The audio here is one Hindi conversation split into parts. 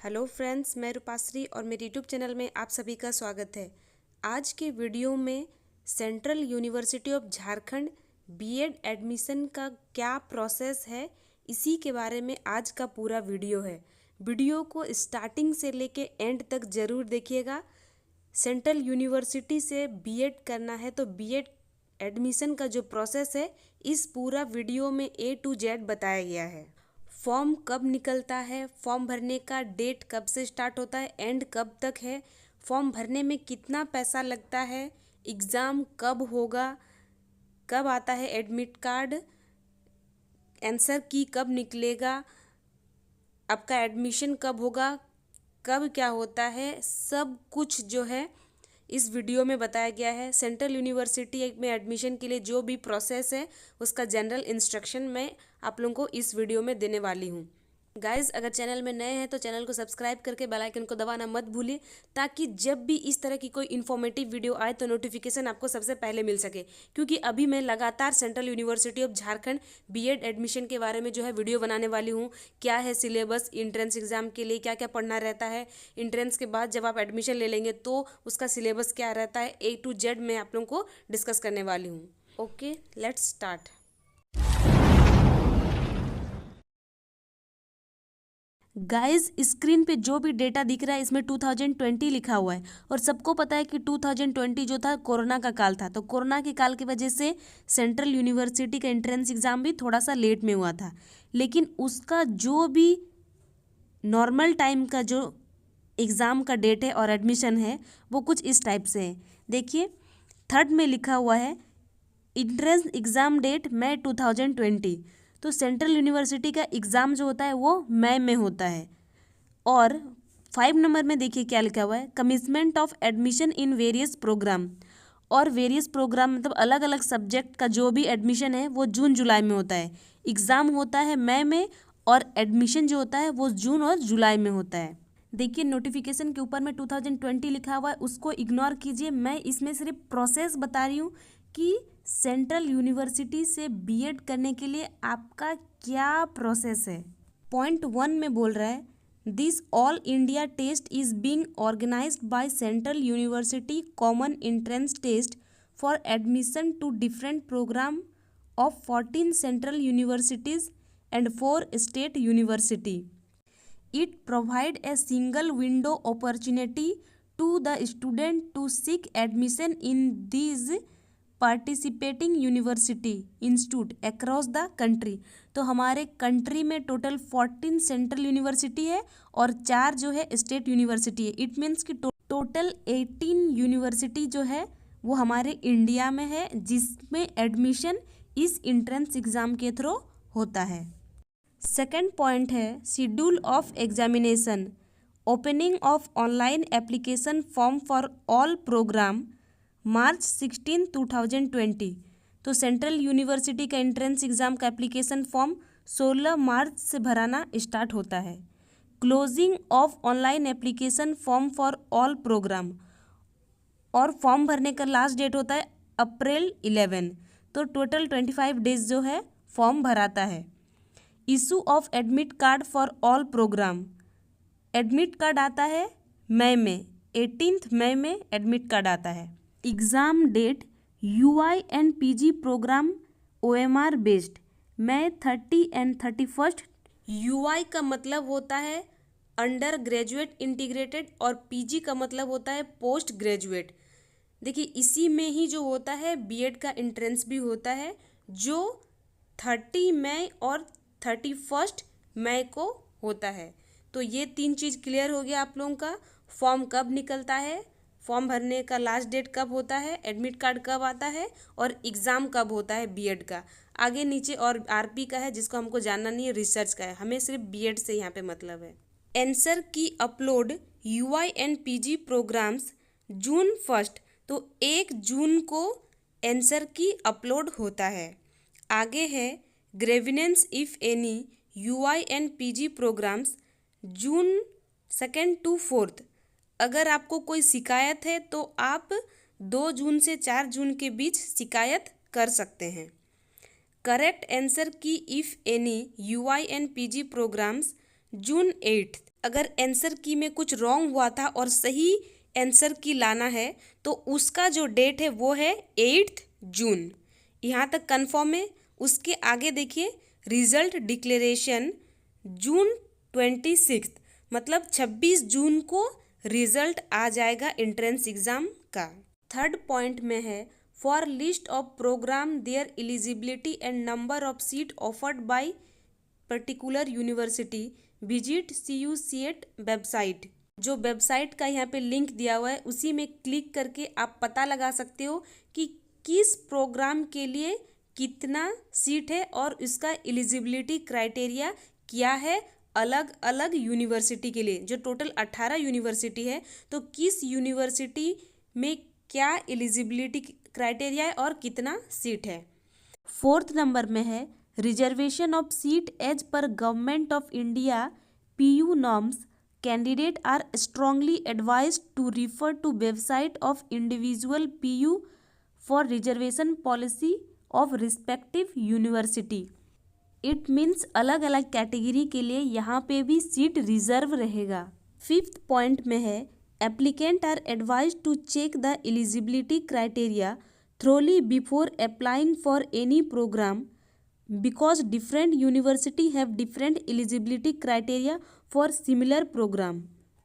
हेलो फ्रेंड्स, मैं रूपाश्री और मेरे यूट्यूब चैनल में आप सभी का स्वागत है। आज के वीडियो में central university of Jharkhand BEd admission का क्या प्रोसेस है, इसी के बारे में आज का पूरा वीडियो है। वीडियो को स्टार्टिंग से लेके एंड तक ज़रूर देखिएगा। सेंट्रल यूनिवर्सिटी से बीएड करना है तो बीएड एडमिशन का जो प्रोसेस है, इस पूरा वीडियो में A to Z बताया गया है। फॉर्म कब निकलता है, फॉर्म भरने का डेट कब से स्टार्ट होता है, एंड कब तक है, फॉर्म भरने में कितना पैसा लगता है, एग्ज़ाम कब होगा, कब आता है एडमिट कार्ड, आंसर की कब निकलेगा, आपका एडमिशन कब होगा, कब क्या होता है, सब कुछ जो है इस वीडियो में बताया गया है। सेंट्रल यूनिवर्सिटी में एडमिशन के लिए जो भी प्रोसेस है उसका जनरल इंस्ट्रक्शन मैं आप लोगों को इस वीडियो में देने वाली हूँ। गाइज़, अगर चैनल में नए हैं तो चैनल को सब्सक्राइब करके बेल आइकन को दबाना मत भूलिए, ताकि जब भी इस तरह की कोई इन्फॉर्मेटिव वीडियो आए तो नोटिफिकेशन आपको सबसे पहले मिल सके। क्योंकि अभी मैं लगातार central university of Jharkhand BEd admission के बारे में जो है वीडियो बनाने वाली हूँ। क्या है सिलेबस, इंट्रेंस एग्जाम के लिए क्या क्या पढ़ना रहता है, इंट्रेंस के बाद जब आप एडमिशन ले लेंगे तो उसका सिलेबस क्या रहता है, A to Z मैं आप लोगों को डिस्कस करने वाली हूँ। Okay, let's start. Guys, screen पे जो भी डेटा दिख रहा है इसमें 2020 लिखा हुआ है, और सबको पता है कि 2020 जो था कोरोना का काल था। तो कोरोना के काल की वजह से सेंट्रल यूनिवर्सिटी का एंट्रेंस एग्ज़ाम भी थोड़ा सा लेट में हुआ था, लेकिन उसका जो भी नॉर्मल टाइम का जो एग्ज़ाम का डेट है और एडमिशन है वो कुछ इस टाइप से है। देखिए, थर्ड में लिखा हुआ है एंट्रेंस एग्ज़ाम डेट मई 2020। तो सेंट्रल यूनिवर्सिटी का एग्ज़ाम जो होता है वो मई में होता है। और 5 नंबर में देखिए क्या लिखा हुआ है, commitment of admission in various program. और वेरियस प्रोग्राम मतलब अलग अलग सब्जेक्ट का जो भी एडमिशन है वो जून जुलाई में होता है। एग्ज़ाम होता है मई में और एडमिशन जो होता है वो जून और जुलाई में होता है। देखिए, नोटिफिकेशन के ऊपर में 2020 लिखा हुआ है, उसको इग्नोर कीजिए। मैं इसमें सिर्फ प्रोसेस बता रही हूँ कि सेंट्रल यूनिवर्सिटी से बीएड करने के लिए आपका क्या प्रोसेस है। पॉइंट 1 में बोल रहा है, this all India test is being organised by central university common entrance test for admission to different program of 14 central universities and 4 state university. It provides a single window opportunity to the student to seek admission in these participating university institute across the country. तो हमारे कंट्री में टोटल 14 सेंट्रल यूनिवर्सिटी है और 4 जो है स्टेट यूनिवर्सिटी है। इट मीन्स कि टोटल 18 यूनिवर्सिटी जो है वो हमारे इंडिया में है, जिसमें एडमिशन इस एंट्रेंस एग्ज़ाम के थ्रू होता है। सेकेंड पॉइंट है schedule of examination, opening of online application form for all programme March 16, 2020। तो सेंट्रल यूनिवर्सिटी का एंट्रेंस एग्ज़ाम का एप्लीकेशन फॉर्म 16 मार्च से भराना स्टार्ट होता है। Closing of online application form for all programme, और फॉर्म भरने का लास्ट डेट होता है अप्रैल 11। तो टोटल 25 डेज जो है फॉर्म भराता है। Issue of admit card for all programme, admit card आता है मई में, 18 मई में एडमिट कार्ड आता है। Exam date UI and PG program OMR based, May 30 and 31। UI का मतलब होता है अंडर ग्रेजुएट इंटीग्रेटेड और पीजी का मतलब होता है पोस्ट ग्रेजुएट। देखिए, इसी में ही जो होता है बीएड का एंट्रेंस भी होता है, जो 30 मई और 31 मई को होता है। तो ये 3 चीज़ क्लियर हो गया आप लोगों का। फॉर्म कब निकलता है, फॉर्म भरने का लास्ट डेट कब होता है, एडमिट कार्ड कब आता है, और एग्ज़ाम कब होता है बीएड का। आगे नीचे और आरपी का है जिसको हमको जानना नहीं है, रिसर्च का है, हमें सिर्फ बीएड से यहाँ पे मतलब है। Answer key upload UI and PG programmes June 1, तो 1 जून को आंसर की अपलोड होता है। आगे है grievance if any UI and PG programmes June 2 to 4। अगर आपको कोई शिकायत है तो आप 2 जून से 4 जून के बीच शिकायत कर सकते हैं। Correct answer key if any UI and PG programmes June 8। अगर आंसर की में कुछ रॉन्ग हुआ था और सही आंसर की लाना है तो उसका जो डेट है वो है 8 जून। यहाँ तक कन्फर्म है। उसके आगे देखिए रिजल्ट डिक्लेरेशन जून 26, मतलब 26 जून को रिजल्ट आ जाएगा एंट्रेंस एग्जाम का। थर्ड पॉइंट में है for list of program their eligibility and number of seat offered by particular university visit CUCET website. जो वेबसाइट का यहाँ पे लिंक दिया हुआ है उसी में क्लिक करके आप पता लगा सकते हो कि किस प्रोग्राम के लिए कितना सीट है और इसका एलिजिबिलिटी क्राइटेरिया क्या है अलग अलग यूनिवर्सिटी के लिए। जो टोटल 18 यूनिवर्सिटी है तो किस यूनिवर्सिटी में क्या एलिजिबिलिटी क्राइटेरिया है और कितना सीट है। फोर्थ नंबर में है रिजर्वेशन ऑफ सीट एज पर government of India PU norms candidate are strongly advised to refer to website of individual PU for reservation policy of respective university. It means अलग अलग कैटेगरी के लिए यहाँ पे भी सीट रिजर्व रहेगा। फिफ्थ पॉइंट में है applicant are advised to check the eligibility criteria thoroughly before applying for any program because different university have different eligibility criteria for similar program।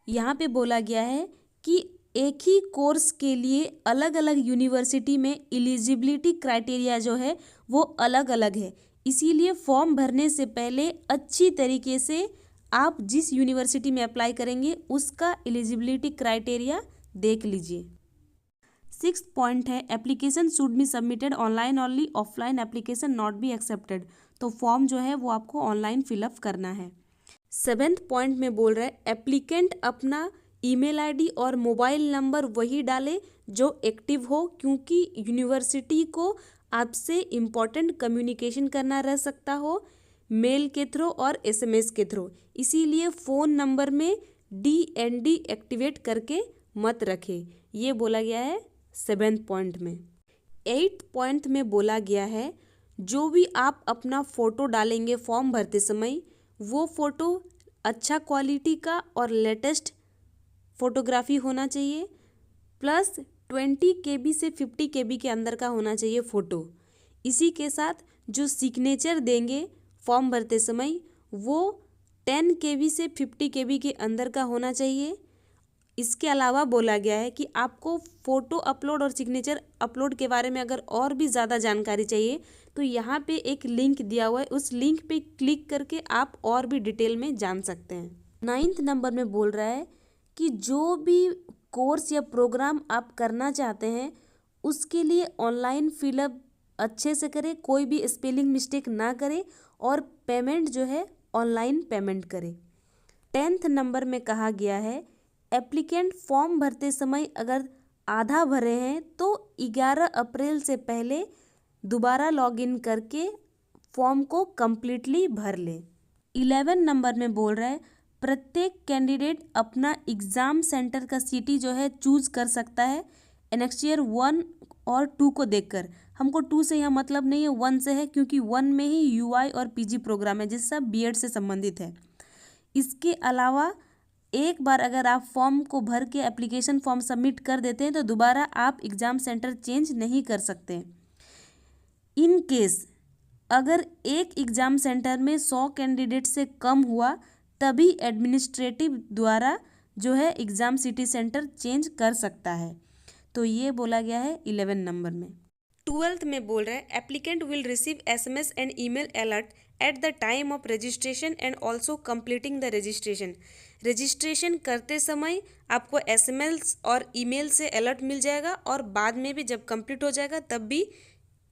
यहाँ पे बोला गया है कि एक ही कोर्स के लिए अलग अलग यूनिवर्सिटी में एलिजिबिलिटी क्राइटेरिया जो है वो अलग अलग है, इसीलिए फॉर्म भरने से पहले अच्छी तरीके से आप जिस यूनिवर्सिटी में अप्लाई करेंगे उसका एलिजिबिलिटी क्राइटेरिया देख लीजिए। सिक्स पॉइंट है application should be submitted online only, offline application not be accepted. तो फॉर्म जो है वो आपको ऑनलाइन फिलअप करना है। सेवेंथ पॉइंट में बोल रहा है एप्लीकेंट अपना ईमेल आईडी और मोबाइल नंबर वही डाले जो एक्टिव हो, क्योंकि यूनिवर्सिटी को आपसे इम्पॉर्टेंट कम्युनिकेशन करना रह सकता हो मेल के थ्रू और SMS के थ्रू, इसीलिए फ़ोन नंबर में DND एक्टिवेट करके मत रखें, ये बोला गया है सेवेंथ पॉइंट में। एट्थ पॉइंट में बोला गया है जो भी आप अपना फ़ोटो डालेंगे फॉर्म भरते समय वो फ़ोटो अच्छा क्वालिटी का और लेटेस्ट फ़ोटोग्राफी होना चाहिए, प्लस 20 KB से 50 KB के अंदर का होना चाहिए फ़ोटो। इसी के साथ जो सिग्नेचर देंगे फॉर्म भरते समय वो 10 KB से 50 KB के अंदर का होना चाहिए। इसके अलावा बोला गया है कि आपको फ़ोटो अपलोड और सिग्नेचर अपलोड के बारे में अगर और भी ज़्यादा जानकारी चाहिए तो यहाँ पे एक लिंक दिया हुआ है, उस लिंक पे क्लिक करके आप और भी डिटेल में जान सकते हैं। नाइन्थ नंबर में बोल रहा है कि जो भी कोर्स या प्रोग्राम आप करना चाहते हैं उसके लिए ऑनलाइन फिलअप अच्छे से करें, कोई भी स्पेलिंग मिस्टेक ना करें और पेमेंट जो है ऑनलाइन पेमेंट करें। 10th नंबर में कहा गया है एप्लीकेंट फॉर्म भरते समय अगर आधा भरे हैं तो 11 अप्रैल से पहले दोबारा लॉगिन करके फॉर्म को कम्प्लीटली भर ले। 11 नंबर में बोल रहा है प्रत्येक कैंडिडेट अपना एग्ज़ाम सेंटर का सिटी जो है चूज़ कर सकता है एनेक्सियर 1 और 2 को देखकर। हमको 2 से यहाँ मतलब नहीं है, 1 से है, क्योंकि 1 में ही UI और PG प्रोग्राम है जिससे BEd से संबंधित है। इसके अलावा एक बार अगर आप फॉर्म को भर के एप्लीकेशन फॉर्म सबमिट कर देते हैं तो दोबारा आप एग्ज़ाम सेंटर चेंज नहीं कर सकते। इन केस अगर एक एग्ज़ाम सेंटर में 100 कैंडिडेट से कम हुआ तभी एडमिनिस्ट्रेटिव द्वारा जो है एग्ज़ाम सिटी सेंटर चेंज कर सकता है। तो ये बोला गया है 11 नंबर में। 12th में बोल रहा है applicant will receive SMS and email alert at the time of registration and also completing the registration. Registration करते समय आपको SMS और ईमेल से अलर्ट मिल जाएगा और बाद में भी जब कंप्लीट हो जाएगा तब भी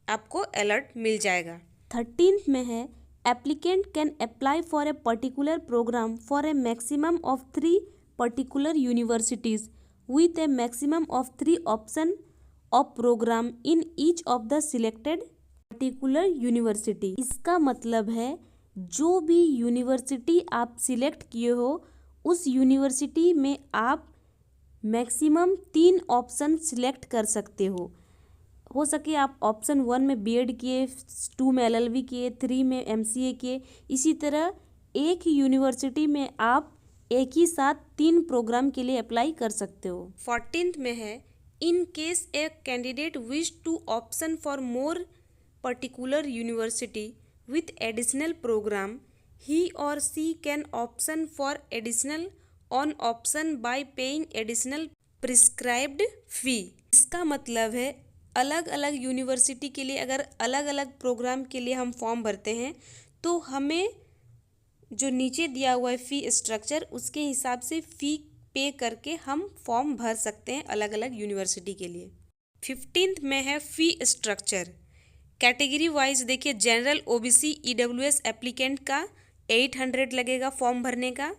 आपको अलर्ट मिल जाएगा। 13th में है applicant can apply for a particular program for a maximum of 3 particular universities with a maximum of 3 option of program in each of the selected particular university। इसका मतलब है जो भी यूनिवर्सिटी आप सिलेक्ट किए हो उस यूनिवर्सिटी में आप मैक्सिमम 3 ऑप्शन सिलेक्ट कर सकते हो सके आप ऑप्शन 1 में BEd किए, 2 में LLB किए, 3 में MCA किए। इसी तरह एक ही यूनिवर्सिटी में आप एक ही साथ 3 प्रोग्राम के लिए अप्लाई कर सकते हो। 14th में है, in case a candidate wish to option for more particular university with additional program, he or she can option for additional on option by paying additional prescribed fee। इसका मतलब है अलग अलग यूनिवर्सिटी के लिए अगर अलग अलग प्रोग्राम के लिए हम फॉर्म भरते हैं तो हमें जो नीचे दिया हुआ है फ़ी स्ट्रक्चर, उसके हिसाब से फ़ी पे करके हम फॉर्म भर सकते हैं अलग अलग यूनिवर्सिटी के लिए। 15th में है फ़ी स्ट्रक्चर। कैटेगरी वाइज देखिए, जनरल ओबीसी ईडब्ल्यूएस एप्लीकेंट का 800 लगेगा फॉर्म भरने का,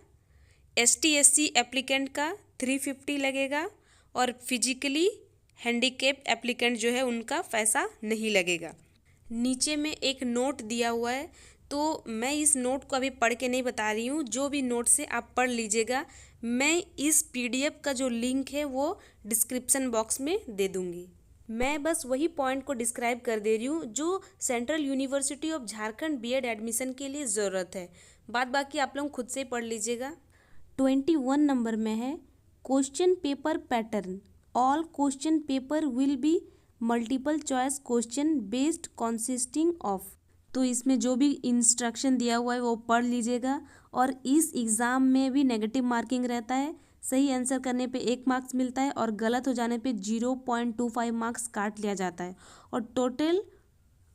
एसटी एससी एप्लीकेंट का 350 लगेगा और फिजिकली हैंडीकेप एप्लीकेंट जो है उनका पैसा नहीं लगेगा। नीचे में एक नोट दिया हुआ है, तो मैं इस नोट को अभी पढ़ के नहीं बता रही हूँ, जो भी नोट से आप पढ़ लीजिएगा। मैं इस पीडीएफ का जो लिंक है वो डिस्क्रिप्शन बॉक्स में दे दूँगी। मैं बस वही पॉइंट को डिस्क्राइब कर दे रही हूँ जो central university of Jharkhand BEd admission के लिए ज़रूरत है। बाद बाकी आप लोग खुद से पढ़ लीजिएगा। 21 नंबर में है question paper pattern. All question paper will be multiple choice question based consisting of. तो इसमें जो भी इंस्ट्रक्शन दिया हुआ है वो पढ़ लीजिएगा। और इस एग्ज़ाम में भी नेगेटिव मार्किंग रहता है। सही आंसर करने पे 1 मार्क्स मिलता है और गलत हो जाने पे 0.25 मार्क्स काट लिया जाता है और टोटल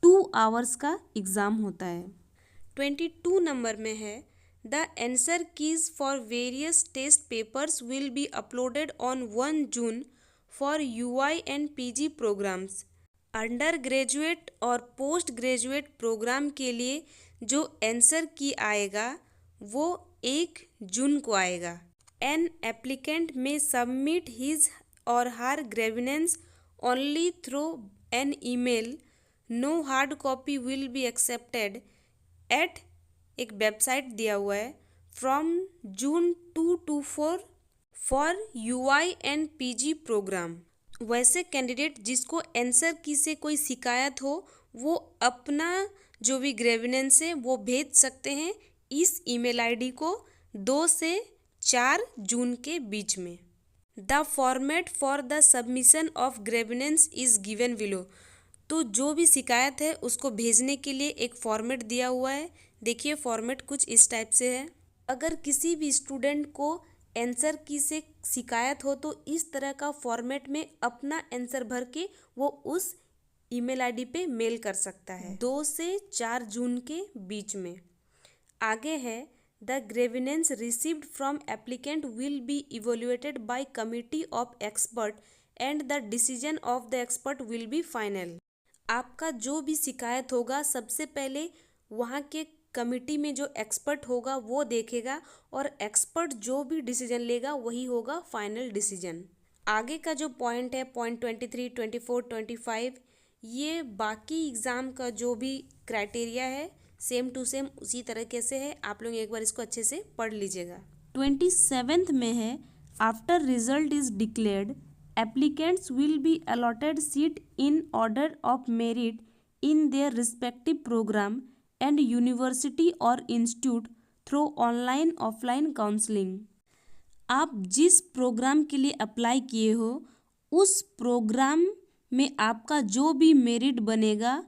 2 आवर्स का एग्ज़ाम होता है। 22 नंबर में है the answer keys for various test papers will be uploaded on 1 June for UI and PG programs. Under graduate और पोस्ट ग्रेजुएट प्रोग्राम के लिए जो आंसर की आएगा वो 1 जून को आएगा। An applicant may submit his or her grievance only through an email. No hard copy will be accepted at एक वेबसाइट दिया हुआ है from June 2 to 4 for UI and PG program. वैसे कैंडिडेट जिसको आंसर की से कोई शिकायत हो वो अपना जो भी ग्रीवेंस है वो भेज सकते हैं इस ईमेल आईडी को 2 से 4 जून के बीच में। The format for the submission of grievance is given below. तो जो भी शिकायत है उसको भेजने के लिए एक फॉर्मेट दिया हुआ है। देखिए फॉर्मेट कुछ इस टाइप से है। अगर किसी भी स्टूडेंट को आंसर की से शिकायत हो तो इस तरह का फॉर्मेट में अपना आंसर भर के वो उस ईमेल आईडी पे मेल कर सकता है 2 से 4 जून के बीच में। आगे है the grievance received from applicant will be evaluated by committee of expert and the decision of the expert will be final. आपका जो भी शिकायत होगा सबसे पहले वहाँ के कमिटी में जो एक्सपर्ट होगा वो देखेगा और एक्सपर्ट जो भी डिसीजन लेगा वही होगा फाइनल डिसीजन। आगे का जो पॉइंट है पॉइंट 23, 24, 25 ये बाकी एग्ज़ाम का जो भी क्राइटेरिया है सेम टू सेम उसी तरीके से है। आप लोग एक बार इसको अच्छे से पढ़ लीजिएगा। 27th में है after result is declared applicants will be allotted seat in order of merit in their respective programme and university और institute through online offline counselling. आप जिस प्रोग्राम के लिए अप्लाई किए हो उस प्रोग्राम में आपका जो भी मेरिट बनेगा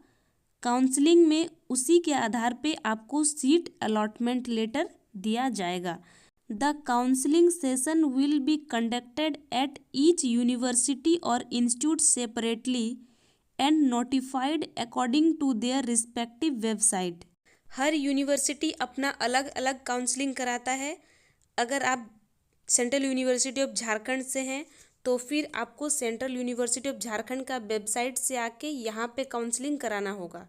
काउंसलिंग में उसी के आधार पे आपको सीट अलॉटमेंट लेटर दिया जाएगा। The counselling session will be conducted at each university और institute separately and notified according to their respective website. हर यूनिवर्सिटी अपना अलग अलग काउंसलिंग कराता है। अगर आप सेंट्रल यूनिवर्सिटी ऑफ झारखंड से हैं तो फिर आपको सेंट्रल यूनिवर्सिटी ऑफ झारखंड का वेबसाइट से आके यहाँ पे काउंसलिंग कराना होगा।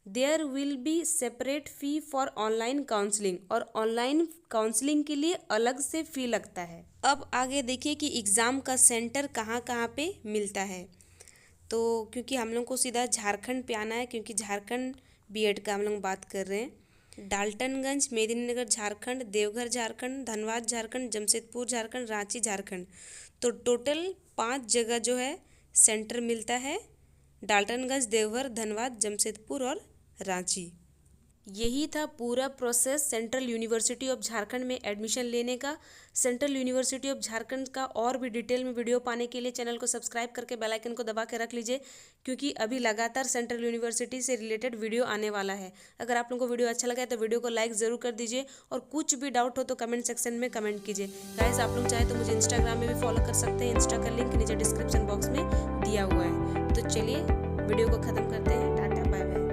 There will be separate fee for online counselling और ऑनलाइन काउंसलिंग के लिए अलग से फ़ी लगता है। अब आगे देखिए कि एग्ज़ाम का सेंटर कहाँ कहाँ पे मिलता है। तो क्योंकि हम लोग को सीधा झारखंड पे आना है क्योंकि झारखंड बीएड का हम लोग बात कर रहे हैं। डाल्टनगंज, मेदिनीनगर झारखंड, देवघर झारखंड, धनबाद झारखंड, जमशेदपुर झारखंड, रांची झारखंड। तो टोटल 5 जगह जो है सेंटर मिलता है। डाल्टनगंज, देवघर, धनबाद, जमशेदपुर और रांची। यही था पूरा process central university of Jharkhand में एडमिशन लेने का। सेंट्रल यूनिवर्सिटी ऑफ झारखंड का और भी डिटेल में वीडियो पाने के लिए चैनल को सब्सक्राइब करके बेल आइकन को दबा के रख लीजिए, क्योंकि अभी लगातार सेंट्रल यूनिवर्सिटी से रिलेटेड वीडियो आने वाला है। अगर आप लोगों को वीडियो अच्छा लगा है तो वीडियो को लाइक ज़रूर कर दीजिए, और कुछ भी डाउट हो तो कमेंट सेक्शन में कमेंट कीजिए। गाइस, आप लोग चाहे तो मुझे इंस्टाग्राम में भी फॉलो कर सकते हैं। इंस्टा का लिंक नीचे डिस्क्रिप्शन बॉक्स में दिया हुआ है। तो चलिए वीडियो को ख़त्म करते हैं। Tata bye bye.